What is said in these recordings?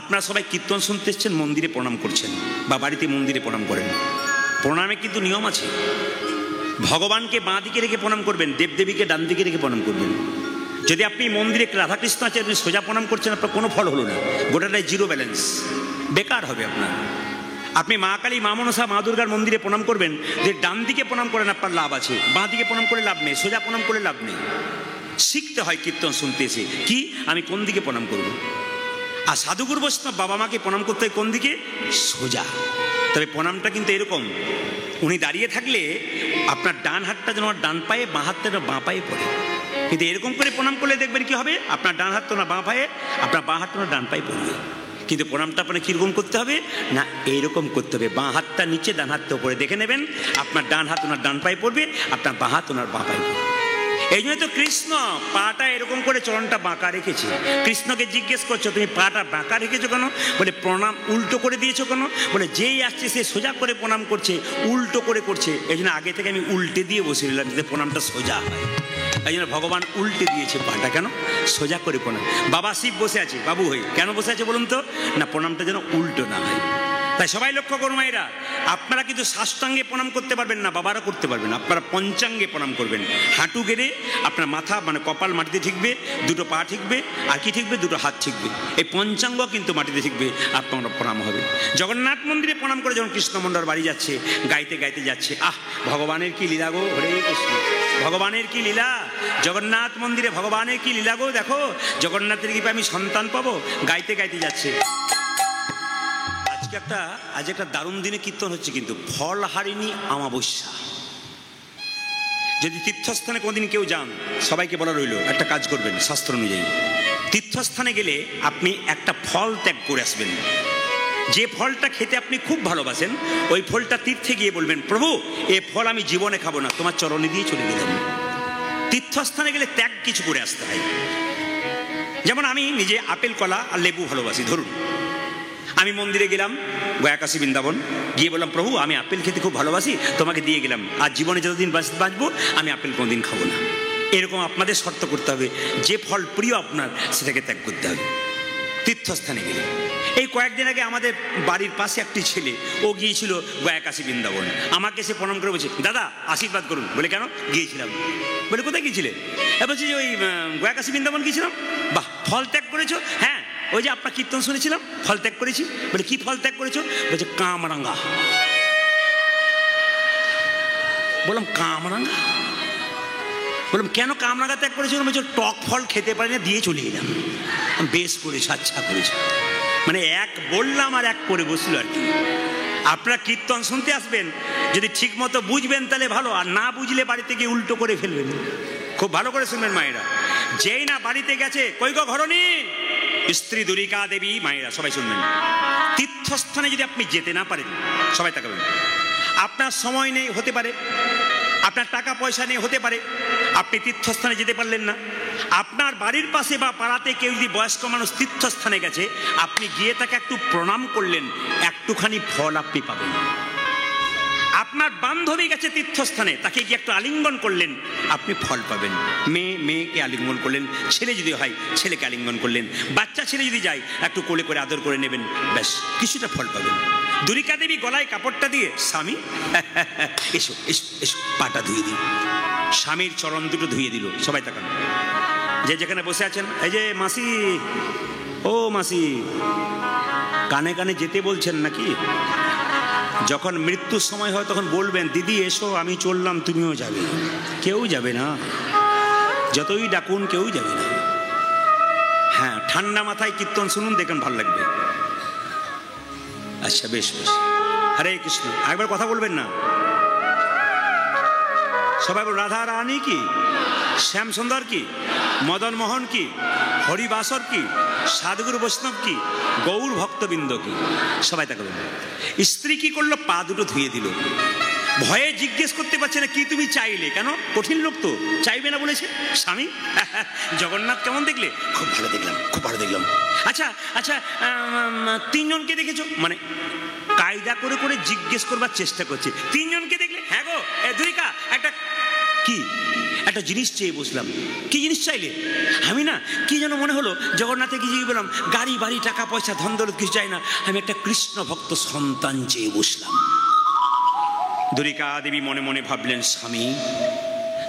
আপনারা সবাই কীর্তন শুনতে এসছেন, মন্দিরে প্রণাম করছেন বা বাড়িতে মন্দিরে প্রণাম করেন। প্রণামে কিন্তু নিয়ম আছে। ভগবানকে বাঁ দিকে রেখে প্রণাম করবেন, দেবদেবীকে ডান দিকে রেখে প্রণাম করবেন। যদি আপনি মন্দিরে রাধাকৃষ্ণ আছে, আপনি সোজা প্রণাম করছেন, আপনার কোনো ফল হলো না, গোটাটাই জিরো ব্যালেন্স, বেকার হবে আপনার। আপনি মা কালী, মা মনসা, মা দুর্গার মন্দিরে প্রণাম করবেন, যে ডান দিকে প্রণাম করেন আপনার লাভ আছে, বাঁ দিকে প্রণাম করে লাভ নেই, সোজা প্রণাম করে লাভ নেই। শিখতে হয় কীর্তন শুনতে এসে কি আমি কোন দিকে প্রণাম করব। আর সাধুগুরু বৈষ্ণব বাবা মাকে প্রণাম করতে হয় কোন দিকে? সোজা। তবে প্রণামটা কিন্তু এরকম, উনি দাঁড়িয়ে থাকলে আপনার ডান হাতটা যেন ডান পায়ে, বাঁ হাতটা যেন বাঁ পায়ে পড়ে। কিন্তু এরকম করে প্রণাম করলে দেখবেন কি হবে, আপনার ডান হাত তো না বাঁ পায়ে, আপনার বাঁ হাতটা না ডান পায়ে পড়বে। কিন্তু প্রণামটা আপনার কীরকম করতে হবে না, এইরকম করতে হবে, বাঁ হাতটা নিচে, ডান হাতটা উপরে। দেখে নেবেন আপনার ডান হাত ওনার ডান পায়ে পড়বে, আপনার বাঁ হাত ওনার বাঁ পায়ে পড়বে। এই জন্য তো কৃষ্ণ পাটা এরকম করে চরণটা বাঁকা রেখেছে। কৃষ্ণকে জিজ্ঞেস করছো তুমি পাটা বাঁকা রেখেছো কেন? বলে প্রণাম উল্টো করে দিয়েছো কেন? বলে যেই আসছে সে সোজা করে প্রণাম করছে, উল্টো করে করছে, এই জন্য আগে থেকে আমি উল্টে দিয়ে বসে নিলাম যাতে প্রণামটা সোজা হয়। এই জন্য ভগবান উল্টে দিয়েছে পাটা, কেন? সোজা করে প্রণাম। বাবা শিব বসে আছে বাবু হয়ে, কেন বসে আছে বলুন তো? না, প্রণামটা যেন উল্টো না হয়। তাই সবাই লক্ষ্য করুন মায়েরা, আপনারা কিন্তু সাষ্টাঙ্গে প্রণাম করতে পারবেন না, বাবারা করতে পারবেন, আপনারা পঞ্চাঙ্গে প্রণাম করবেন। হাঁটু গেড়ে আপনার মাথা মানে কপাল মাটিতে ঠিকবে, দুটো পা ঠিকবে, আর কি ঠিকবে? দুটো হাত ঠিকবে। এই পঞ্চাঙ্গ কিন্তু মাটিতে ঠিকবে, আপনার প্রণাম হবে। জগন্নাথ মন্দিরে প্রণাম করে যখন কৃষ্ণমন্ডল বাড়ি যাচ্ছে, গাইতে গাইতে যাচ্ছে, আহ ভগবানের কি লীলা গো, হরে কৃষ্ণ, ভগবানের কি লীলা, জগন্নাথ মন্দিরে ভগবানের কি লীলা গো, দেখো জগন্নাথের কৃপায় আমি সন্তান পাবো, গাইতে গাইতে যাচ্ছে। আজ একটা দারুণ দিনে কীর্তন হচ্ছে, কিন্তু ফলহারিণী অমাবস্যা। যদি তীর্থস্থানে কোনোদিন কেউ যান, সবাইকে বলা রইল একটা কাজ করবেন শাস্ত্র অনুযায়ী। তীর্থস্থানে গেলে আপনি একটা ফল ত্যাগ করে আসবেন। যে ফলটা খেতে আপনি খুব ভালোবাসেন, ওই ফলটা তীর্থে গিয়ে বলবেন, প্রভু এ ফল আমি জীবনে খাবো না, তোমার চরণে দিয়ে চলে গেলাম। তীর্থস্থানে গেলে ত্যাগ কিছু করে আসতে হয়। যেমন আমি নিজে আপেল, কলা আর লেবু ভালোবাসি। ধরুন আমি মন্দিরে গেলাম, গয়াকাশী বৃন্দাবন, গিয়ে বললাম প্রভু আমি আপেল খেতে খুব ভালোবাসি, তোমাকে দিয়ে গেলাম, আর জীবনে যতদিন বাঁচবো আমি আপেল কোনোদিন খাবো না। এরকম আপনাদের শর্ত করতে হবে, যে ফল প্রিয় আপনার সেটাকে ত্যাগ করতে হবে তীর্থস্থানে গেলে। এই কয়েকদিন আগে আমাদের বাড়ির পাশে একটি ছেলে, ও গিয়েছিল গয়াকাশী বৃন্দাবন, আমাকে সে প্রণাম করে বলছে, দাদা আশীর্বাদ করুন। বলে কেন? গিয়েছিলাম। বলে কোথায় গিয়েছিলে? বলছি যে ওই গয়াকাশী বৃন্দাবন গিয়েছিলাম। বাহ, ফল ত্যাগ করেছো? হ্যাঁ, ওই যে আপনার কীর্তন শুনেছিলাম, ফল ত্যাগ করেছি। বলে কি ফল ত্যাগ করেছো? বলছে কামরাঙ্গা। বললাম কামরাঙ্গা? বললাম কেন কামরাঙ্গা ত্যাগ করেছো? বলছে টক ফল খেতে পারি না, দিয়ে চলে এলাম। বেশ করেছো, আচ্ছা করেছো। মানে এক বললাম আর এক করে বসলো আর কি। আপনারা কীর্তন শুনতে আসবেন, যদি ঠিক মতো বুঝবেন তাহলে ভালো, আর না বুঝলে বাড়িতে গিয়ে উল্টো করে ফেলবেন। খুব ভালো করে শুনবেন মায়েরা, যেই না বাড়িতে গেছে, কই গো ঘরণী, স্ত্রী দুরিকা দেবী, মায়েরা সবাই শুনবেন, তীর্থস্থানে যদি আপনি যেতে না পারেন, সবাই তাকাবেন, আপনার সময় নেই হতে পারে, আপনার টাকা পয়সা নেই হতে পারে, আপনি তীর্থস্থানে যেতে পারলেন না, আপনার বাড়ির পাশে বা পাড়াতে কেউ যদি বয়স্ক মানুষ তীর্থস্থানে গেছে, আপনি গিয়ে তাকে একটু প্রণাম করলেন, একটুখানি ফল আপনি পাবেন। আপনার বান্ধবী গেছে তীর্থস্থানে, তাকে গিয়ে একটু আলিঙ্গন করলেন, আপনি ফল পাবেন। মেয়েকে আলিঙ্গন করলেন, ছেলে যদি হয় ছেলেকে আলিঙ্গন করলেন, বাচ্চা ছেলে যদি যায় একটু কোলে করে আদর করে নেবেন, ব্যাস কিছুটা ফল পাবেন। দুরিকা দেবী গলায় কাপড়টা দিয়ে, স্বামী এসো এসো এসো, পাটা ধুয়ে দিই। স্বামীর চরণ দুটো ধুয়ে দিল। সবাই তাকান, যে যেখানে বসে আছেন, এই যে মাসি, ও মাসি, কানে কানে যেতে বলছেন নাকি? যখন মৃত্যুর সময় হয় তখন বলবেন, দিদি এসো আমি চললাম, তুমিও যাবে। কেউ যাবে না, যতই ডাকুন কেউ যাবে না। হ্যাঁ, ঠান্ডা মাথায় কীর্তন শুনুন, দেখুন ভালো লাগবে। আচ্ছা বেশ বেশ, হরে কৃষ্ণ। একবার কথা বলবেন না? সবাই বল, রাধা রানী কি, শ্যাম সুন্দর কি, মদন মোহন কি, হরিবাসর কি, সাধুগুরু বৈষ্ণব কি, গৌর ভক্তবৃন্দ কি। সবাই তাকে বলবেন। স্ত্রী কি করলো? পা দুটো ধুয়ে দিল। ভয়ে জিজ্ঞেস করতে পারছে না কি তুমি চাইলে, কেন? কঠিন লোক তো, চাইবে না বলেছে। স্বামী জগন্নাথ কেমন দেখলে? খুব ভালো দেখলাম, খুব ভালো দেখলাম। আচ্ছা আচ্ছা, তিনজনকে দেখেছো? মানে কায়দা করে করে জিজ্ঞেস করবার চেষ্টা করছে, তিনজনকে দেখলে? হ্যাঁ গো, দুরিকা একটা কি একটা জিনিস চেয়ে বসলাম। কি জিনিস চাইলে? আমি না কি যেন মনে হলো জগন্নাথে গিয়ে বললাম, গাড়ি বাড়ি টাকা পয়সা ধন দৌলত কিছু চাই না, আমি একটা কৃষ্ণ ভক্ত সন্তান চেয়ে বসলাম। দ্বারিকা দেবী মনে মনে ভাবলেন, স্বামী,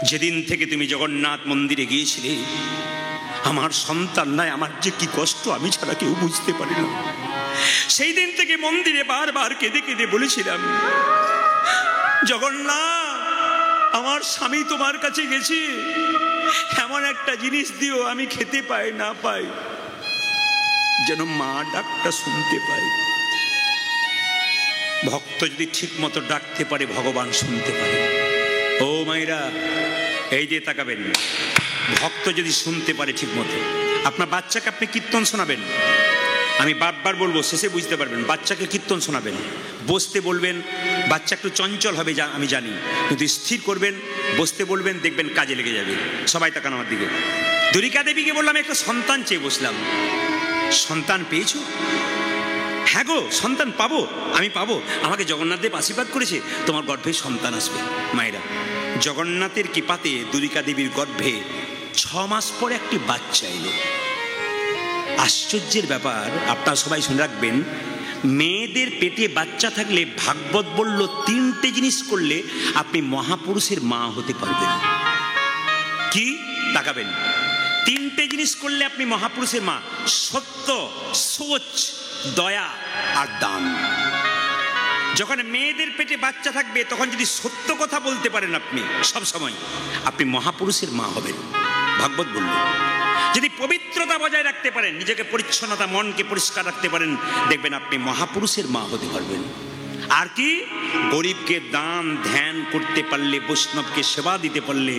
যেদিন থেকে তুমি জগন্নাথ মন্দিরে গিয়েছিলে আমার সন্তান নাই, আমার যে কি কষ্ট আমি ছাড়া কেউ বুঝতে পারি না। সেই দিন থেকে মন্দিরে বারবার কেঁদে কেঁদে বলেছিলাম, জগন্নাথ, আমার স্বামী তোমার কাছে গেছে, এমন একটা জিনিস দিও আমি খেতে পাই না পাই, যেন মা ডাকটা শুনতে পাই। ভক্ত যদি ঠিক মতো ডাকতে পারে ভগবান শুনতে পারে। ও মায়েরা, এই যে তাকাবেন, ভক্ত যদি শুনতে পারে ঠিক মতো, আপনার বাচ্চাকে আপনি কীর্তন শোনাবেন, আমি বারবার বলবো, শেষে বুঝতে পারবেন। বাচ্চাকে কীর্তন শোনাবেন, বসতে বলবেন, বাচ্চা একটু চঞ্চল হবে আমি জানি, কিন্তু স্থির করবেন, বসতে বলবেন, দেখবেন কাজে লেগে যাবে। সবাই তাকান আমার দিকে। দ্বারিকা দেবীকে বললাম, একটা সন্তান চেয়ে বসলাম। সন্তান পেয়েছো? হ্যাঁ গো, সন্তান পাবো, আমি পাবো, আমাকে জগন্নাথ দেব আশীর্বাদ করেছে, তোমার গর্ভে সন্তান আসবে। মায়েরা, জগন্নাথের কৃপাতে দ্বারিকা দেবীর গর্ভে 6 মাস পরে একটি বাচ্চা এলো। আশ্চর্যের ব্যাপার, আপনারা সবাই শুনে রাখবেন, মেয়েদের পেটে বাচ্চা থাকলে ভাগবত বলল 3টে জিনিস করলে আপনি মহাপুরুষের মা হতে পারবেন। কি? তাকাবেন, 3টে জিনিস করলে আপনি মহাপুরুষের মা: সত্য, সোচ, দয়া আর দান। যখন মেয়েদের পেটে বাচ্চা থাকবে তখন যদি সত্য কথা বলতে পারেন আপনি সব সময়, আপনি মহাপুরুষের মা হবেন, ভাগবত বলল। যদি পবিত্রতা বজায় রাখতে পারেন, নিজেকে পরিচ্ছন্নতা, মনকে পরিষ্কার রাখতে পারেন, দেখবেন আপনি মহাপুরুষের মা হতে পারবেন। আর কি? গরিবকে দান ধ্যান করতে পারলে, বৈষ্ণবকে সেবা দিতে পারলে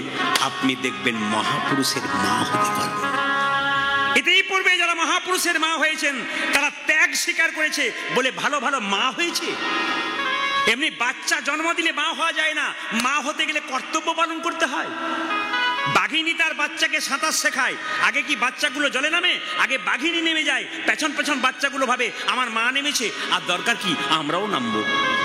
আপনি দেখবেন মহাপুরুষের মা হতে পারবেন। এতেই পূর্বে যারা মহাপুরুষের মা হয়েছেন তারা ত্যাগ স্বীকার করেছে বলে ভালো ভালো মা হয়েছে। এমনি বাচ্চা জন্ম দিলে মা হওয়া যায় না, মা হতে গেলে কর্তব্য পালন করতে হয়। বাঘিনী তার বাচ্চাকে সাঁতার শেখায়, আগে কি বাচ্চাগুলো জলে নামে? আগে বাঘিনী নেমে যায়, পেছন পেছন বাচ্চাগুলো ভাবে আমার মা নেমেছে, আর দরকার কি আমরাও নামবো।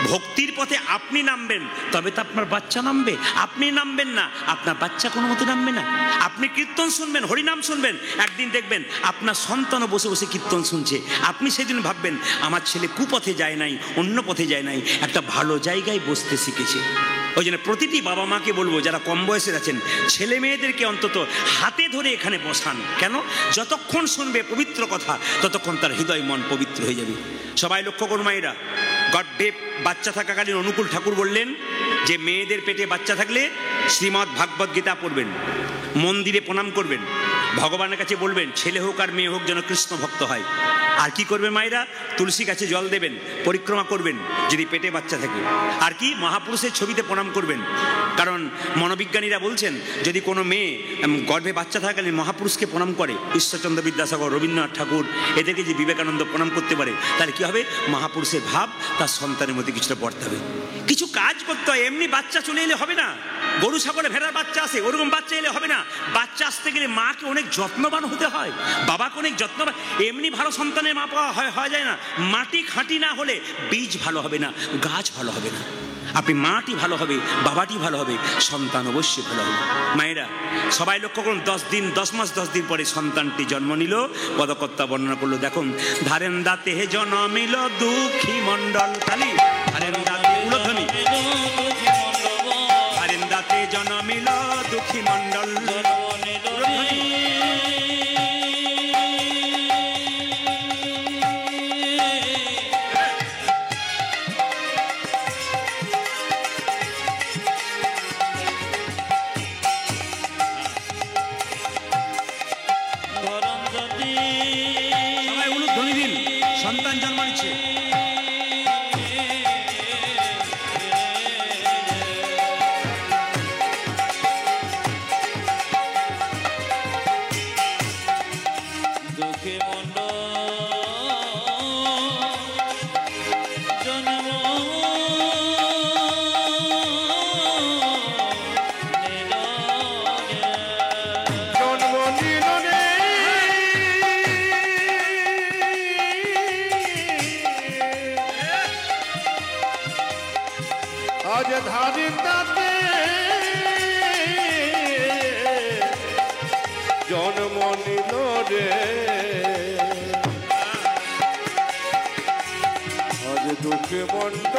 ভক্তির পথে আপনি নামবেন তবে তো আপনার বাচ্চা নামবে, আপনি নামবেন না আপনার বাচ্চা কোনো মতে নামবে না। আপনি কীর্তন শুনবেন, হরিনাম শুনবেন, একদিন দেখবেন আপনার সন্তানও বসে বসে কীর্তন শুনছে। আপনি সেদিন ভাববেন আমার ছেলে কুপথে যায় নাই, অন্য পথে যায় নাই, একটা ভালো জায়গায় বসতে শিখেছে। ওই জন্য প্রতিটি বাবা মাকে বলবো, যারা কম বয়সের আছেন, ছেলে মেয়েদেরকে অন্তত হাতে ধরে এখানে বসান। কেন? যতক্ষণ শুনবে পবিত্র কথা ততক্ষণ তার হৃদয় মন পবিত্র হয়ে যাবে। সবাই লক্ষ্য করুন মায়েরা, গর্ভে বাচ্চা থাকাকালীন অনুকূল ঠাকুর বললেন যে মেয়েদের পেটে বাচ্চা থাকলে শ্রীমদ্ ভাগবত গীতা পড়বেন, মন্দিরে প্রণাম করবেন, ভগবানের কাছে বলবেন ছেলে হোক আর মেয়ে হোক যেন কৃষ্ণ ভক্ত হয়। আর কি করবেন মায়েরা? তুলসী গাছে জল দেবেন, পরিক্রমা করবেন যদি পেটে বাচ্চা থাকে। আর কি? মহাপুরুষের ছবিতে প্রণাম করবেন। কারণ মনোবিজ্ঞানীরা বলছেন যদি কোনো মেয়ে গর্ভে বাচ্চা থাকাকালীন মহাপুরুষকে প্রণাম করে, ঈশ্বরচন্দ্র বিদ্যাসাগর, রবীন্দ্রনাথ ঠাকুর, এদেরকে যে বিবেকানন্দ প্রণাম করতে পারে, তাহলে কি হবে? মহাপুরুষের ভাব তার সন্তানের মধ্যে কিছুটা পড়তে হবে। কিছু কাজ করতে হয়, এমনি বাচ্চা চলে এলে হবে না। গরু ছাগলে ভেড়ার বাচ্চা আসে, ওরকম বাচ্চা এলে হবে না। বাচ্চা আসতে গেলে মাকে অনেক যত্নবান হতে হয়, বাবাকে অনেক যত্নবান। এমনি ভালো সন্তানের মা পাওয়া হয় যায় না। মাটি খাঁটি না হলে বীজ ভালো হবে না, গাছ ভালো হবে না। আপনি মাটি ভালো হবে, বাবাটি ভালো হবে, সন্তান অবশ্যই ভালো হবে। মায়েরা সবাই লক্ষ্য করুন, 10 মাস 10 দিন পরে সন্তানটি জন্ম নিল। পদকর্তা বর্ণনা করলো, দেখুন, ধারেন দাতে জন্মিল দুঃখী মণ্ডল, খালি ধারেন দাতে উলধ্বনি, ধারেন দাতে জন্মিল দুঃখী মণ্ডল। সন্তান জন্ম নিচ্ছে। রে আজ দুঃখে মন্ড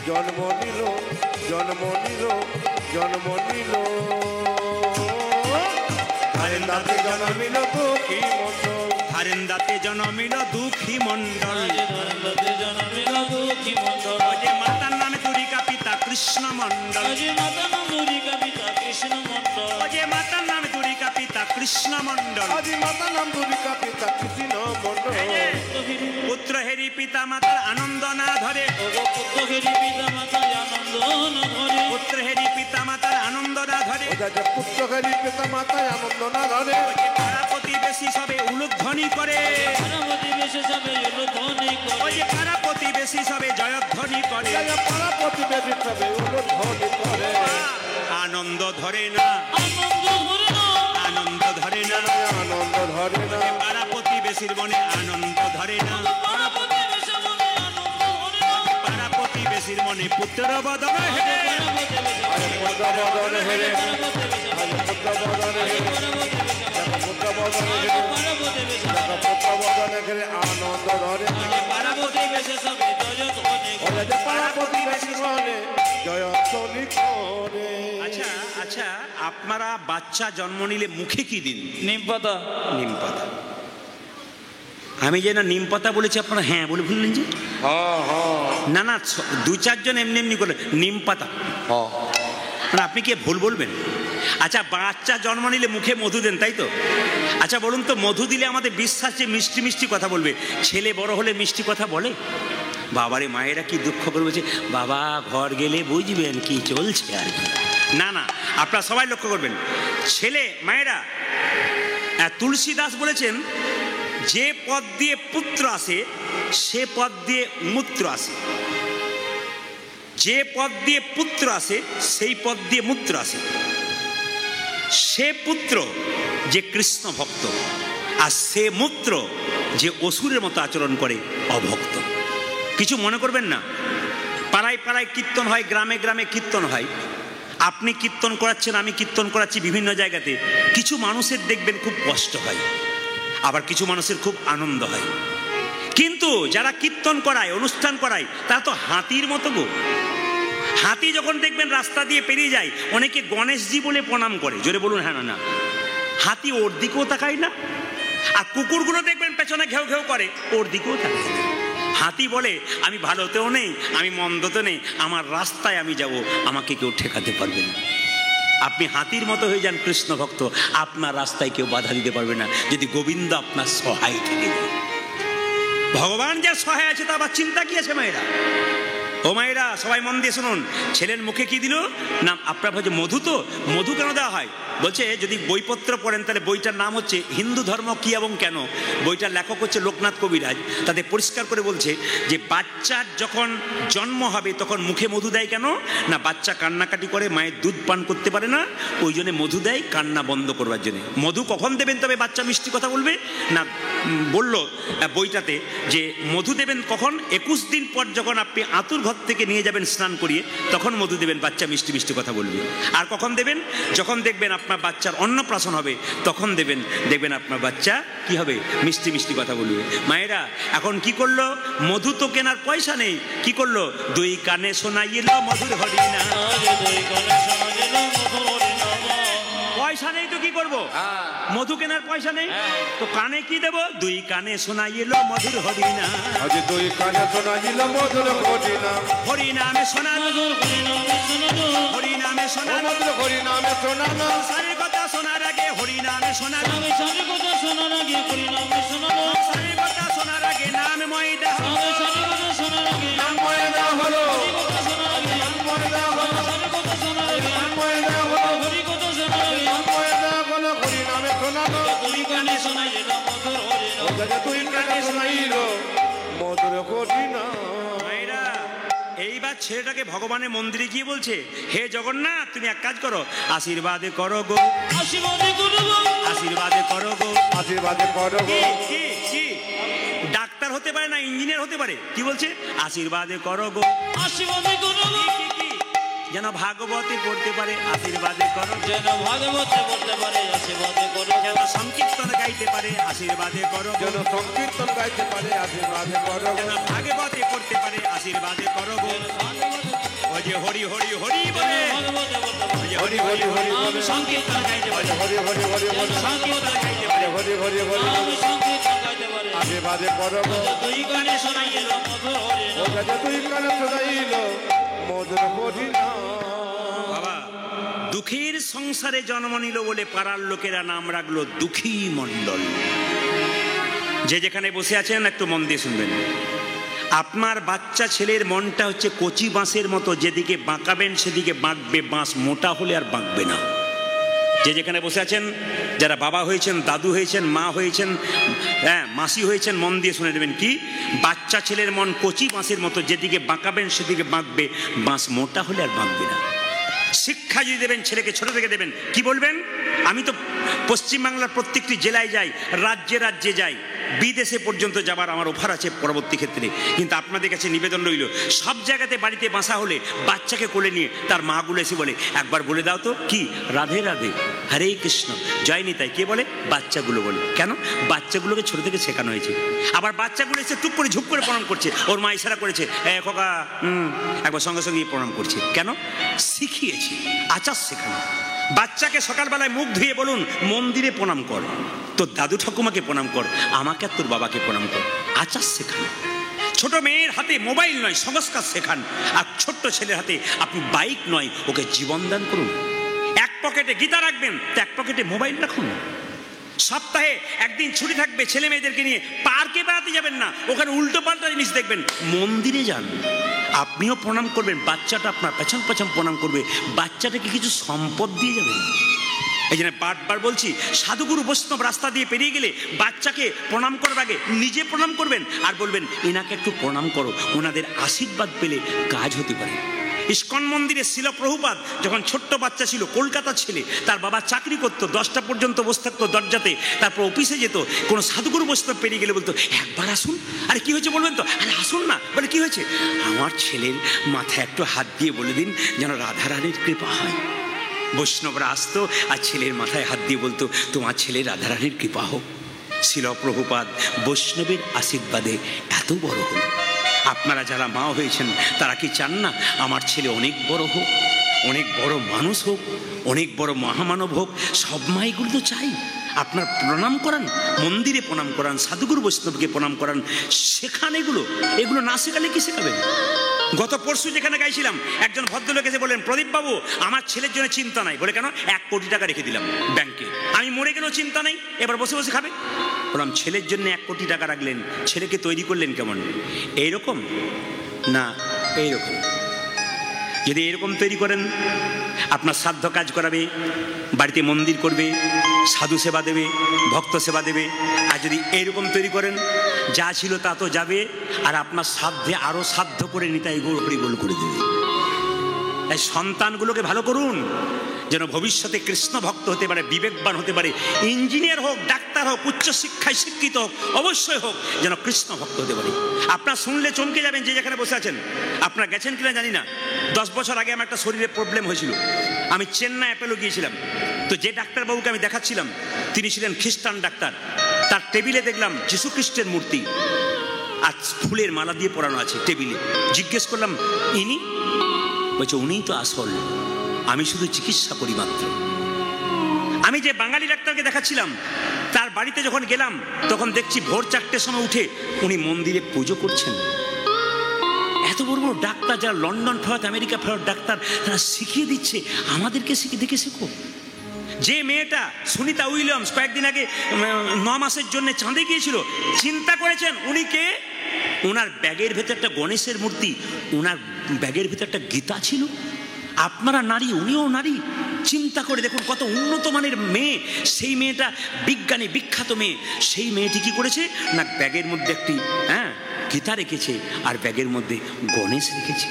জন্ম নিল জন্ম নিল জন্ম নিল হারেন্দাতে জন্মিল দুঃখী মন্ডল হারেন্দাতে জন্মিল দুঃখী মন্ডল জন্মিল দুঃখী মন্ডল যে মাতার নামে তুরিকা পিতা কৃষ্ণ মন্ডল মাতা নাম দুরিকা পিতা কৃষ্ণ মন্ডল যে মাতার নামে তুরিকা পিতা কৃষ্ণ মন্ডল আজ মাতা নাম দুরিকা পিতা কৃষ্ণ মন্ডল পুত্র হেরি পিতা মাতার আনন্দ না ধরে পুত্র হেরি পিতা মাতার আনন্দ না ধরে পুত্র হেরি পিতা মাতার আনন্দ না ধরে পুত্র হেরি পিতা মাতায় আনন্দ না ধরে পাড়া প্রতিবেশী সবে উলুধ্বনি করে প্রতিবেশী সবে উলুধ্বনি করে ওই যে পাড়া প্রতিবেশী সবে জয়ধ্বনি করে পাড়া প্রতিবেশী সবে উলুধ্বনি করে আনন্দ ধরে না আনন্দ ধরে না আনন্দ ধরে না আনন্দ ধরে না পাড়া প্রতিবেশীর মনে আনন্দ ধরে না প্রতিবেশী মনে আনন্দ ধরে না পাড়া প্রতিবেশীর মনে পুত্র বদন হেরে পুত্র বদন হেরে পুত্র বদন হেরে পুত্র বদন হেরে পুত্র বদন হেরে আনন্দ ধরে পাড়া প্রতিবেশী সবে জয়ধ্বনি করে পাড়া প্রতিবেশী মনে জয়ধ্বনি করে আচ্ছা আচ্ছা আপনারা বাচ্চা জন্ম নিলে মুখে কি দিন নিম পাতা নিম পাতা আমি যে না নিম পাতা বলেছি আপনারা হ্যাঁ বলে ভুললেন যে না না দু চারজন এমনি এমনি করে নিম পাতা মানে আপনি কি ভুল বলবেন আচ্ছা বাচ্চা জন্ম নিলে মুখে মধু দেন তাই তো আচ্ছা বলুন তো মধু দিলে আমাদের বিশ্বাস যে মিষ্টি মিষ্টি কথা বলবে ছেলে বড় হলে মিষ্টি কথা বলে বাবারে মায়েরা কি দুঃখ করে বলছে বাবা ঘর গেলে বুঝবেন কি চলছে আর কি না না আপনারা সবাই লক্ষ্য করবেন ছেলে মায়েরা তুলসী দাস বলেছেন যে পদ দিয়ে পুত্র আসে সে পদ দিয়ে মূত্র আসে যে পদ দিয়ে পুত্র আসে সেই পদ দিয়ে মূত্র আসে সে পুত্র যে কৃষ্ণ ভক্ত আর সে মূত্র যে অসুরের মতো আচরণ করে অভক্ত কিছু মনে করবেন না পাড়ায় পাড়ায় কীর্তন হয় গ্রামে গ্রামে কীর্তন হয় আপনি কীর্তন করাচ্ছেন আমি কীর্তন করাচ্ছি বিভিন্ন জায়গাতে কিছু মানুষের দেখবেন খুব কষ্ট হয় আবার কিছু মানুষের খুব আনন্দ হয় কিন্তু যারা কীর্তন করায় অনুষ্ঠান করায় তারা তো হাতির মতো গো হাতি যখন দেখবেন রাস্তা দিয়ে পেরিয়ে যায় অনেকে গণেশজি বলে প্রণাম করে জোরে বলুন হ্যাঁ না হাতি ওর দিকেও তাকায় না আর কুকুরগুলো দেখবেন পেছনে ঘেউ ঘেউ করে ওর দিকেও তাকায় না হাতি বলে আমি ভালোতেও নেই আমি মন্দতে নেই আমার রাস্তায় আমি যাব আমাকে কেউ ঠেকাতে পারবে না আপনি হাতির মতো হয়ে যান কৃষ্ণ ভক্ত আপনার রাস্তায় কেউ বাধা দিতে পারবে না যদি গোবিন্দ আপনার সহায় থাকে ভগবান যার সহায় আছে তা আবার চিন্তা কি আছে মায়েরা ও মায়েরা সবাই মন দিয়ে শুনুন ছেলের মুখে কি দিল নাম আপনার ভাবছে মধু তো মধু কেন দেওয়া হয় বলছে যদি বইপত্র পড়েন তাহলে বইটার নাম হচ্ছে হিন্দু ধর্ম কি এবং কেন বইটার লেখক হচ্ছে লোকনাথ কবিরাজ তাদের পরিষ্কার করে বলছে যে বাচ্চার যখন জন্ম হবে তখন মুখে মধু দেয় কেন না বাচ্চা কান্নাকাটি করে মায়ের দুধ পান করতে পারে না ওই জন্য মধু দেয় কান্না বন্ধ করবার জন্য মধু কখন দেবেন তবে বাচ্চা মিষ্টি কথা বলবে না বলল বইটাতে যে মধু দেবেন কখন 21 দিন পর যখন আপনি আতুর ঘর থেকে নিয়ে যাবেন স্নান করিয়ে তখন মধু দেবেন বাচ্চা মিষ্টি মিষ্টি কথা বলবে আর কখন দেবেন যখন দেখবেন আপনার বাচ্চার অন্নপ্রাশন হবে তখন দেবেন দেখবেন আপনার বাচ্চা কি হবে মিষ্টি মিষ্টি কথা বলবে মায়েরা এখন কি করলো মধু তো কেনার পয়সা নেই কি করলো দুই কানে শোনাইল মধুর হরিনা পয়সা নেই তো কি করবো মধু কেনার পয়সা নেই তো কানে কি দেবো দুই কানে শোনাইল মধুর হরিনা দুই কানে শোনাইল মধুর হরিনা হরিনামে শোনানো হরিনামে শোনানো হরিনামে শোনানো সারের কথা শোনার আগে হরিনামে শোনানো সারের কথা শোনার আগে হরিনামে শোনানো সারের কথা শোনার আগে নাম ময়দা সারের কথা শোনার আগে নাম ময়দা হলো কথা শোনার আগে নাম ময়দা হলো সারের কথা শোনার আগে নাম ময়দা হলো হরি কথা শোনার আগে নাম ময়দা হলো হরিনামে শোনানো দুই কানে শোনাইল মধুর হরিনাম দুই কানে শোনাইল মধুর হরিনা মায়েরা এইবার ছেলেটাকে ভগবানের মন্দিরে গিয়ে বলছে হে জগন্নাথ তুমি এক কাজ করো আশীর্বাদে করো গো আশীর্বাদে করো গো আশীর্বাদে করো গো আশীর্বাদে করো গো কি কি ডাক্তার হতে পারে না ইঞ্জিনিয়ার হতে পারে কি বলছে আশীর্বাদে করো গো আশীর্বাদে করো গো কি যেন ভাগবতে পড়তে পারে আশীর্বাদে করো, যেন ভাগবতে পড়তে পারে আশীর্বাদে করো, যেন সংকীর্তন গাইতে পারে আশীর্বাদে করো, যেন সংকীর্তন গাইতে পারে আশীর্বাদে করো, যেন ভাগবতে পড়তে পারে আশীর্বাদে করো গো। ওই যে হরি হরি হরি বলে, ভাগবতে পড়তে পারে ওই যে হরি হরি হরি বলে, সংকীর্তন গাইতে পারে, হরি হরি হরি বলে, সংকীর্তন গাইতে পারে, হরি হরি হরি বলে, সংকীর্তন গাইতে পারে আশীর্বাদে করো গো। তুই গানে শোনাইল মধুর হরি ও রাজা তুই কানে শোনাইল মধুর হরি নাম। বাবা দুঃখের সংসারে জন্ম নিল বলে পাড়ার লোকেরা নাম রাখলো দুঃখী মণ্ডল। যে যেখানে বসে আছেন একটু মন দিয়ে শুনবেন। আপনার বাচ্চা ছেলের মনটা হচ্ছে কচি বাঁশের মতো, যেদিকে বাঁকাবেন সেদিকে বাঁকবে, বাঁশ মোটা হলে আর বাঁকবে না। যে যেখানে বসে আছেন, যারা বাবা হয়েছেন, দাদু হয়েছেন, মা হয়েছেন, হ্যাঁ মাসি হয়েছেন, মন দিয়ে শুনে নেবেন কি, বাচ্চা ছেলের মন কচি বাঁশের মতো, যেদিকে বাঁকাবেন সেদিকে বাঁকবে, বাঁশ মোটা হলে আর বাঁকবে না। শিক্ষা যদি দেবেন ছেলেকে ছোট থেকে দেবেন, কি বলবেন? আমি তো পশ্চিমবাংলার প্রত্যেকটি জেলায় যাই, রাজ্যে রাজ্যে যাই, বিদেশে পর্যন্ত যাবার আমার অফার আছে পরবর্তী ক্ষেত্রে। কিন্তু আপনাদের কাছে নিবেদন রইল, সব জায়গাতে বাড়িতে বাসা হলে বাচ্চাকে কোলে নিয়ে তার মাগুলো এসে বলে, একবার বলে দাও তো কি, রাধে রাধে, হরে কৃষ্ণ, জয় নিতাই। কে বলে? বাচ্চাগুলো বলে। কেন? বাচ্চাগুলোকে ছোট থেকে শেখানো হয়েছে। আবার বাচ্চাগুলো এসে টুপ করে ঝুপ করে প্রণাম করছে, ওর মা ইশারা করেছে, খোকা একবার সঙ্গে সঙ্গে প্রণাম করছে। কেন? শিখিয়েছি, আচার শেখানো। বাচ্চাকে সকালবেলায় মুখ ধুয়ে বলুন, মন্দিরে প্রণাম কর, তোর দাদু ঠাকুমাকে প্রণাম কর, আমাকে আর তোর বাবাকে প্রণাম কর। আচার শেখান। ছোট মেয়ের হাতে মোবাইল নয়, সংস্কার শেখান। আর ছোট্ট ছেলের হাতে আপনি বাইক নয়, ওকে জীবন দান করুন। এক পকেটে গীতা রাখবেন তো এক পকেটে মোবাইল রাখুন। সপ্তাহে একদিন ছুটি থাকবে, ছেলে মেয়েদেরকে নিয়ে পার্কে বেড়াতে যাবেন না, ওখানে উল্টো পাল্টা জিনিস দেখবেন, মন্দিরে যান। আপনিও প্রণাম করবেন, বাচ্চাটা আপনার পেছন পেছন প্রণাম করবে, বাচ্চাটাকে কিছু সম্পদ দিয়ে যাবেন। এই জন্য বারবার বলছি, সাধুগুরু বৈষ্ণব রাস্তা দিয়ে পেরিয়ে গেলে বাচ্চাকে প্রণাম করার আগে নিজে প্রণাম করবেন আর বলবেন, এনাকে একটু প্রণাম করো, ওনাদের আশীর্বাদ পেলে কাজ হতে পারে। ইস্কন মন্দিরে শিল প্রভুপাদ যখন ছোট্ট বাচ্চা ছিল, কলকাতা ছেলে, তার বাবা চাকরি করতো, 10টা পর্যন্ত বসে থাকতো দরজাতে, তারপর অফিসে যেত। কোনো সাধুগুরু বৈষ্ণব পেরিয়ে গেলে বলতো, একবার আসুন। আরে কি হয়েছে বলবেন তো? আরে আসুন না। বলে কি হয়েছে? আমার ছেলের মাথায় একটু হাত দিয়ে বলে দিন যেন রাধারানীর কৃপা হয়। বৈষ্ণবরা আসতো আর ছেলের মাথায় হাত দিয়ে বলতো, তোমার ছেলে রাধারানীর কৃপা হোক। শিল প্রভুপাদ বৈষ্ণবের আশীর্বাদে এত বড় হল। আপনারা যারা মা হয়েছেন তারা কি চান না আমার ছেলে অনেক বড় হোক, অনেক বড় মানুষ হোক, অনেক বড় মহামানব হোক? সব মাইগুলো তো চাই। আপনার প্রণাম করান, মন্দিরে প্রণাম করান, সাধুগুরু বৈষ্ণবকে প্রণাম করান, শেখান। এগুলো না শেখালে কি শেখাবেন? গত পরশু যেখানে গাইছিলাম, একজন ভদ্রলোক এসে বললেন, প্রদীপ বাবু আমার ছেলের জন্য চিন্তা নাই। বলে কেন? 1 কোটি টাকা রেখে দিলাম ব্যাংকে, আমি মরে গেলেও চিন্তা নাই, এবার বসে বসে খাবে। বললাম, ছেলের জন্য 1 কোটি টাকা রাখলেন, ছেলেকে তৈরি করলেন কেমন? এইরকম না এইরকম? যদি এরকম তৈরি করেন, আপনার সাধ্য কাজ করাবে, বাড়িতে মন্দির করবে, সাধু সেবা দেবে, ভক্ত সেবা দেবে। আর যদি এইরকম তৈরি করেন, যা ছিল তা তো যাবে, আর আপনার সাধ্যে আরও সাধ্য করে নিতাই গোল হরিগোল করে দেবে। তাই সন্তানগুলোকে ভালো করুন, যেন ভবিষ্যতে কৃষ্ণ ভক্ত হতে পারে, বিবেকবান হতে পারে, ইঞ্জিনিয়ার হোক, ডাক্তার হোক, উচ্চশিক্ষায় শিক্ষিত হোক, অবশ্যই হোক, যেন কৃষ্ণ ভক্ত হতে পারে। আপনার শুনলে চমকে যাবেন, যে যেখানে বসে আছেন। আপনারা গেছেন কিনা জানি না, 10 বছর আগে আমার একটা শরীরে প্রবলেম হয়েছিল। আমি চেন্নাই অ্যাপেলো গিয়েছিলাম। তো যে ডাক্তারবাবুকে আমি দেখাচ্ছিলাম তিনি ছিলেন খ্রিস্টান ডাক্তার। তার টেবিলে দেখলাম যীশু খ্রিস্টের মূর্তি আর ফুলের মালা দিয়ে পরানো আছে টেবিলে। জিজ্ঞেস করলাম, ইনি? বলছে, উনিই তো আসল, আমি শুধু চিকিৎসা করি মাত্র। আমি যে বাঙালি ডাক্তারকে দেখাচ্ছিলাম তার বাড়িতে যখন গেলাম, তখন দেখছি ভোর 4টের সময় উঠে উনি মন্দিরে পুজো করছেন। এত বড় বড় ডাক্তার, যারা লন্ডন ফেরত, আমেরিকা ফেরত ডাক্তার, তারা শিখিয়ে দিচ্ছে, আমাদেরকে দেখে শেখো। যে মেয়েটা সুনিতা উইলিয়ামস কয়েকদিন আগে 9 মাসের জন্য চাঁদে গিয়েছিল, চিন্তা করেছেন উনি কে? ওনার ব্যাগের ভেতর একটা গণেশের মূর্তি, ওনার ব্যাগের ভেতর একটা গীতা ছিল। আপনারা নারী, উনিও নারী। চিন্তা করে দেখুন কত উন্নত মানের মেয়ে। সেই মেয়েটা বিজ্ঞানী, বিখ্যাত মেয়ে। সেই মেয়েটি কি করেছে না, ব্যাগের মধ্যে একটি গীতা রেখেছে আর ব্যাগের মধ্যে গণেশ রেখেছে।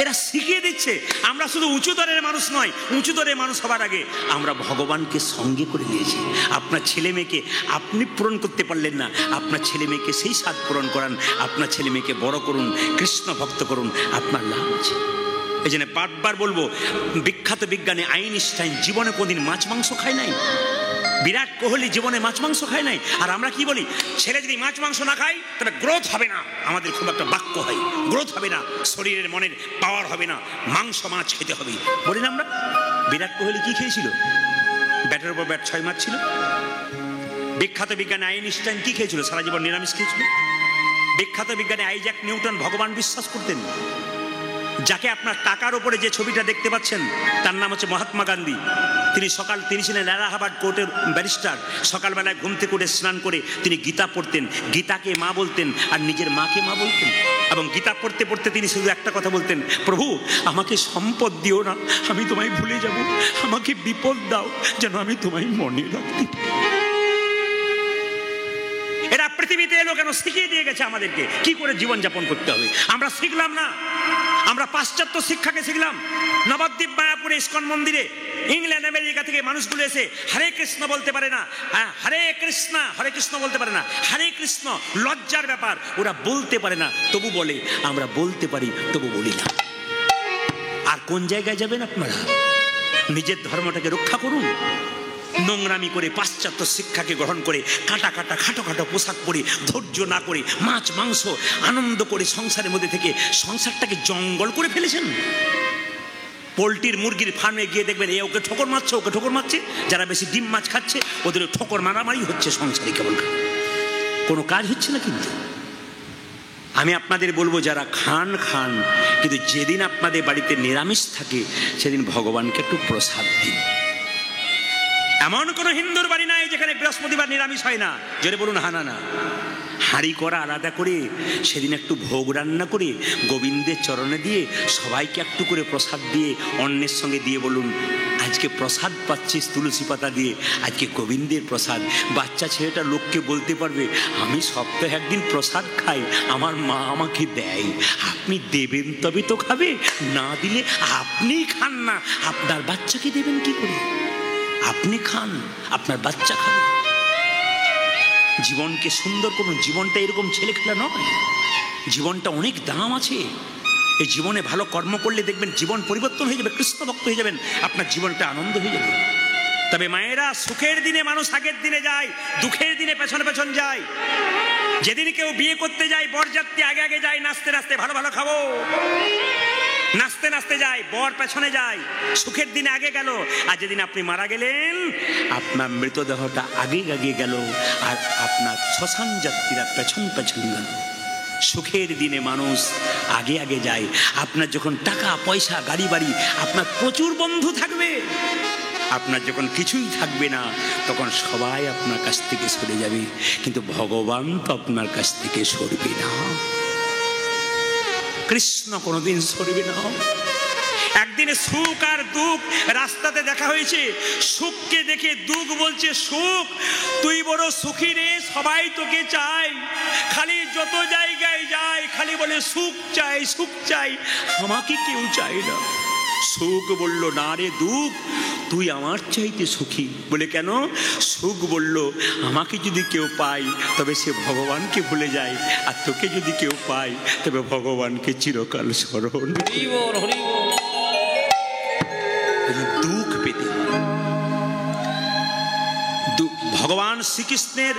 এরা শিখিয়ে দিচ্ছে। আমরা শুধু উঁচু দরের মানুষ নয়, উঁচু দরের মানুষ হবার আগে আমরা ভগবানকে সঙ্গে করে নিয়েছি। আপনার ছেলে মেয়েকে আপনি পূরণ করতে পারলেন না, আপনার ছেলে মেয়েকে সেই স্বাদ পূরণ করান, আপনার ছেলে মেয়েকে বড় করুন, কৃষ্ণ ভক্ত করুন, আপনার লাভ আছে। এই জন্য বারবার বলবো, বিখ্যাত বিজ্ঞানী আইনস্টাইন জীবনে কোনদিন মাছ মাংস খায় নাই, বিরাট কোহলি জীবনে মাছ মাংস খায় নাই। আর আমরা কি বলি, ছেলে যদি মাছ মাংস না খায় তবে গ্রোথ হবে না। আমাদের খুব একটা বাক্য হয়, গ্রোথ হবে না, শরীরের মনের পাওয়ার হবে না, মাংস মাছ খেতে হবে বলি না আমরা। বিরাট কোহলি কি খেয়েছিল? ব্যাটের উপর ব্যাট 6 মারছিল। বিখ্যাত বিজ্ঞানী আইনস্টাইন কি খেয়েছিল? সারা জীবন নিরামিষ খেয়েছিল। বিখ্যাত বিজ্ঞানী আইজ্যাক নিউটন ভগবান বিশ্বাস করতেন। যাকে আপনার টাকার উপরে যে ছবিটা দেখতে পাচ্ছেন তার নাম হচ্ছে মহাত্মা গান্ধী। তিনি ছিলেন এলাহাবাদ কোর্টের ব্যারিস্টার। সকালবেলায় ঘুম থেকে উঠে স্নান করে তিনি গীতা পড়তেন, গীতাকে মা বলতেন আর নিজের মাকে মা বলতেন। এবং গীতা পড়তে পড়তে তিনি শুধু একটা কথা বলতেন, প্রভু আমাকে সম্পদ দিও না, আমি তোমায় ভুলে যাব, আমাকে বিপদ দাও যেন আমি তোমায় মনে রাখতে। এরা পৃথিবীতে এলো কেন? শিখিয়ে দিয়ে গেছে আমাদেরকে কি করে জীবন যাপন করতে হবে। আমরা শিখলাম না, আমরা পাশ্চাত্য শিক্ষাকে শিখলাম। নবদ্বীপ মায়াপুরে ইস্কন মন্দিরে ইংল্যান্ড আমেরিকা থেকে মানুষগুলো এসে হরে কৃষ্ণ বলতে পারে না, হরে কৃষ্ণ বলতে পারে না, হরে কৃষ্ণ লজ্জার ব্যাপার, ওরা বলতে পারে না তবু বলে, আমরা বলতে পারি তবু বলি না। আর কোন জায়গায় যাবেন আপনারা? নিজের ধর্মটাকে রক্ষা করুন। নোংরামি করে পাশ্চাত্য শিক্ষাকে গ্রহণ করে কাটা কাটা খাটো খাটো পোশাক পরে ধৈর্য না করে মাছ মাংস আনন্দ করে সংসারের মধ্যে থেকে সংসারটাকে জঙ্গল করে ফেলেছেন। পোলট্রির মুরগির ফার্মে গিয়ে দেখবেন এ ওকে ঠোকর মারছে, ওকে ঠোকর মারছে। যারা বেশি ডিম মাছ খাচ্ছে ওদের ঠোকর মারামারি হচ্ছে সংসারে, কেবল কোনো কাজ হচ্ছে না। কিন্তু আমি আপনাদের বলবো, যারা খান খান, কিন্তু যেদিন আপনাদের বাড়িতে নিরামিষ থাকে সেদিন ভগবানকে একটু প্রসাদ দিন। এমন কোন হিন্দুর বাড়ি নাই যেখানে বৃহস্পতিবার নিরামিষ হয় না। জোরে বলুন হানা না। হাঁড়ি করা আলাদা করে সেদিন একটু ভোগ রান্না করে গোবিন্দের চরণে দিয়ে সবাইকে একটু করে প্রসাদ দিয়ে অন্যের সঙ্গে দিয়ে বলুন, আজকে প্রসাদ পাচ্ছিস তুলসী পাতা দিয়ে, আজকে গোবিন্দের প্রসাদ। বাচ্চা ছেলেটা লোককে বলতে পারবে, আমি সপ্তাহে একদিন প্রসাদ খাই, আমার মা আমাকে দেয়, আপনি দেবেন তবে তো খাবে, না দিলে আপনি খান না, আপনার বাচ্চাকে দেবেন কি করে? আপনি খান, আপনার বাচ্চা খাবে। জীবনকে সুন্দর করুন। জীবনটা এরকম ছেলে খেলা নয়, জীবনটা অনেক দাম আছে। এই জীবনে ভালো কর্ম করলে দেখবেন জীবন পরিবর্তন হয়ে যাবে, কৃষ্ণ ভক্ত হয়ে যাবেন, আপনার জীবনটা আনন্দ হয়ে যাবে। তবে মায়েরা, সুখের দিনে মানুষ আগের দিনে যায়, দুঃখের দিনে পেছন পেছন যায়। যেদিন কেউ বিয়ে করতে যায় বরযাত্রী আগে আগে যায়, নাচতে নাচতে, ভালো ভালো খাবো, নাচতে নাচতে যায়, বর পেছনে যায়, সুখের দিনে আগে গেল। আর যেদিন আপনি মারা গেলেন আপনার মৃতদেহটা আগে আগে গেল, আর আপনার শ্মশান যাত্রীরা পেছন পেছন গেল। সুখের দিনে মানুষ আগে আগে যায়। আপনার যখন টাকা পয়সা গাড়ি বাড়ি, আপনার প্রচুর বন্ধু থাকবে। আপনার যখন কিছুই থাকবে না তখন সবাই আপনার কাছ থেকে সরে যাবে, কিন্তু ভগবান তো আপনার কাছ থেকে সরবে না। কৃষ্ণ কোনোদিন সরবে না। একদিনে সুখ আর দুঃখ রাস্তাতে দেখা হয়েছে। সুখকে দেখে দুঃখ বলছে, সুখ তুই বড় সুখী রে, সবাই তোকে চাই, খালি যত জায়গায় যায় খালি বলে সুখ চাই সুখ চাই, আমাকে কেউ চায় না। সুখ বলল, না রে দুঃখ, তুই আমার চাইতে সুখী। বলে কেন? সুখ বলল, আমাকে যদি কেউ পায় তবে সে ভগবানকে ভুলে যায়, আর তোকে যদি কেউ পায় তবে ভগবানকে চিরকাল স্মরণ। দুঃখ পেতে ভগবান শ্রীকৃষ্ণের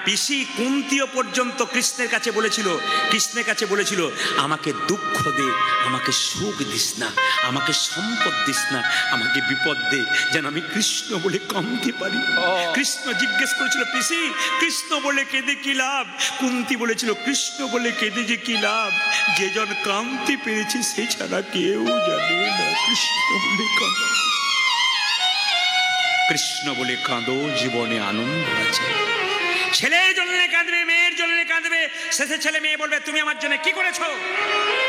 পিসি কুন্তিও পর্যন্ত কৃষ্ণের কাছে বলেছিল, আমাকে দুঃখ দে, আমাকে সুখ দিস না, আমাকে সম্পদ দিস না, আমাকে বিপদ দে, যেন আমি কৃষ্ণ বলে কাঁদতে পারি। কৃষ্ণ জিজ্ঞেস করেছিল, পিসি কৃষ্ণ বলে কেঁদে কি লাভ? কুন্তি বলেছিল, কৃষ্ণ বলে কেঁদে যে কি লাভ, যে জন কাঁদতে পেরেছে সে ছাড়া কেউ জানে না। কৃষ্ণ বলে কাঁদো, জীবনে আনন্দ আছে। ছেলের জন্য কাঁদবে, মেয়ের জন্য কাঁদবে, শেষে ছেলে মেয়ে বলবে, তুমি আমার জন্য কি করেছো?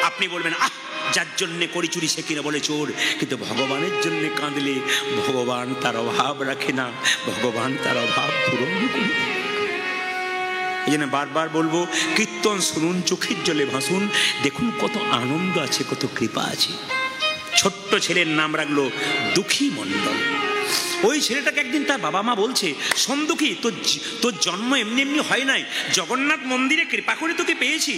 আপনি বলবেন, আহ যার জন্য করি চুরি সে কিনা বলে চোর। কিন্তু ভগবানের জন্য কাঁদলে ভগবান তার অভাব রাখে না, ভগবান তার অভাব পূরণ করে। এই জন্য বারবার বলবো, কীর্তন শুনুন, চোখের জলে ভাসুন, দেখুন কত আনন্দ আছে, কত কৃপা আছে। ছোট্ট ছেলের নাম রাখলো দুঃখী মণ্ডল। ওই ছেলেটাকে একদিন তার বাবা মা বলছে, সন্দুকি তোর জন্ম এমনি এমনি হয় নাই, জগন্নাথ মন্দিরে কৃপা করে তোকে পেয়েছি,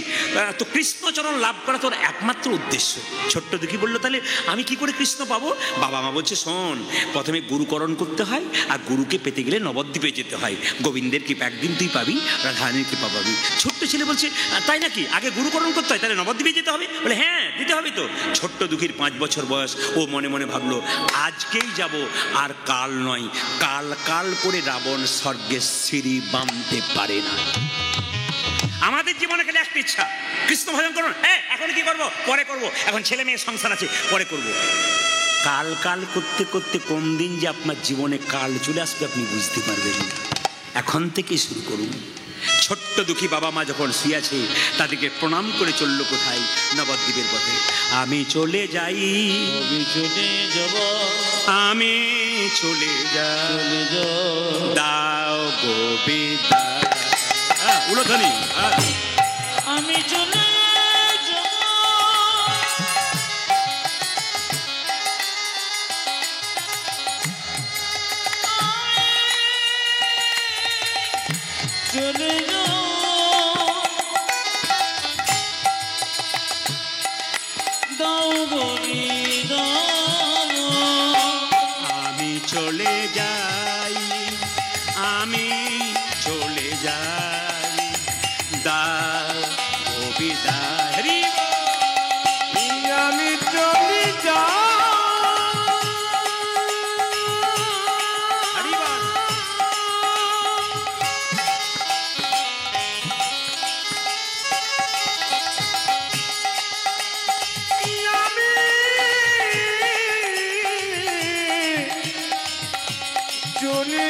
তো কৃষ্ণচরণ লাভ করা তোর একমাত্র উদ্দেশ্য। ছোট্ট দুঃখী বললো, তাহলে আমি কি করে কৃষ্ণ পাবো? বাবা মা বলছে, শোন, প্রথমে গুরুকরণ করতে হয়, আর গুরুকে পেতে গেলে নবদ্বীপে যেতে হয়। গোবিন্দের কৃপা একদিন তুই পাবি, রাধারানীর কৃপা পাবি। ছোট্ট ছেলে বলছে, তাই নাকি? আগে গুরুকরণ করতে হয়, তাহলে নবদ্বীপে যেতে হবে? বলে, হ্যাঁ দিতে হবে তো। ছোট্ট দুঃখীর 5 বছর বয়স। ও মনে মনে ভাবলো, আজকেই যাব, আর কাল নয়, কাল কাল করে রাবণ স্বর্গের সিঁড়ি বাঁধতে পারে না। আমাদের জীবনে খেলে একটা ইচ্ছা, কৃষ্ণ ভজন করুন, এখন কি করব? পরে করব, এখন ছেলে মেয়ের সংসার আছে, পরে করব। কাল কাল করতে করতে কোন দিন যে আপনার জীবনে কাল চলে আসবে আপনি বুঝতে পারবেন না। এখন থেকে শুরু করুন। ছোট্ট দুঃখী বাবা মা যখন শুয়েছে, তাদেরকে প্রণাম করে চললো কোথায়? নবদ্বীপের পথে। আমি চলে যাই, আমি চলে যাব, আমি চলে যাই, দাও গোবিন্দা। উলধ্বনি। আমি চলে যাব, চলে যাব, দাও গোবিন্দা। আমি চলে যাই, আমি চলে যাই, দাও গোবিন্দা। হরি বল। আমি চলি হরি বল। চলে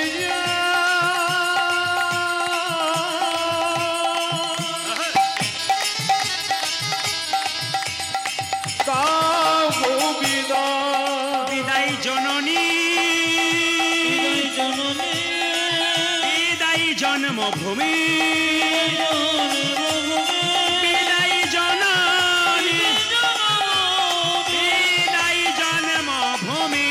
বিদায় জননী, বিদায় জননী, বিদায় জন্মভূমি, বিদায় জননী, বিদায় জন্মভূমি।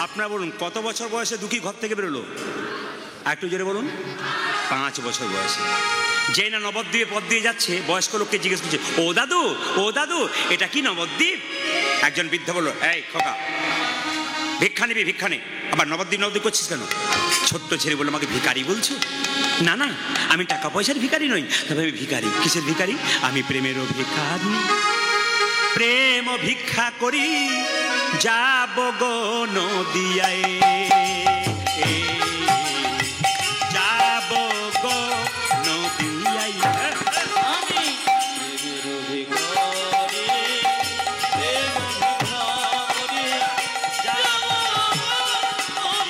আপনারা বলুন, কত বছর বয়সে দুঃখী ঘর থেকে বেরোলো? একটু জোরে বলুন। 5 বছর বয়সে। যে না নবদ্বীপে পথ দিয়ে যাচ্ছে, বয়স্ক লোককে জিজ্ঞেস করছে, ও দাদু, ও দাদু, এটা কি নবদ্বীপ? একজন বৃদ্ধ বললো, এই খোকা, ভিক্ষা নিবি? ভিক্ষা নে। আবার নবদ্বীপ নবদ্বীপ করছিস কেন? ছোট্ট ছেলে বললো, আমাকে ভিখারি বলছো? না না, আমি টাকা পয়সার ভিখারি নই, তবে আমি ভিখারি। কিসের ভিখারি? আমি প্রেমেরও ভিখারি, প্রেম ভিক্ষা করি যাব গো নদিয়ায়, যাব গো নদিয়ায়। আমি ভিখারি, প্রেম ভিক্ষা করি যাব নদিয়া,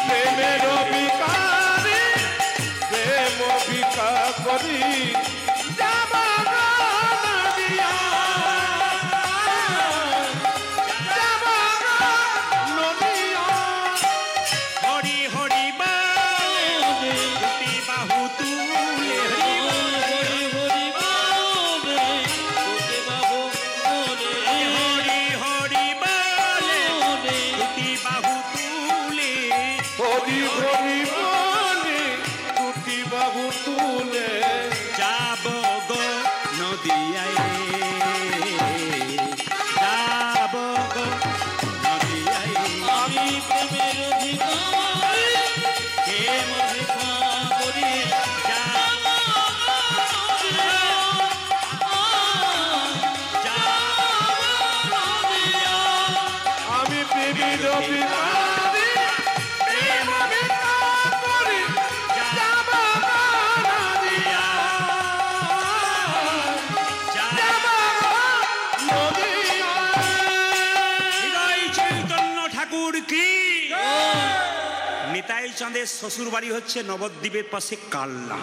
প্রেমের ভিখারি, প্রেম ভিক্ষা করি যাব নদিয়া, যাব নদিয়া। হরি হরি বল, দুটি বাহু তুলে, হরি বল, হরি হরি বলে, তোকে বাবু বলে, হরি হরি বল, বলে, দুটি বাহু তুলে, হরি হরি বলে দুটি বাহু তুলে যাব গো নদিয়ায়, যাব গো নদিয়ায়। আমি প্রেমের ভিখারি, প্রেম ভিক্ষা করি যাব নদিয়া, যাব নদিয়া। আমি প্রেমের ভিখারি, প্রেম ভিক্ষা করি যাব নদিয়া, যাব নদিয়া। হৃদয় চৈতন্য ঠাকুর কি? নিতাই চাঁদের শ্বশুর বাড়ি হচ্ছে নবদ্বীপের পাশে কাল্লা।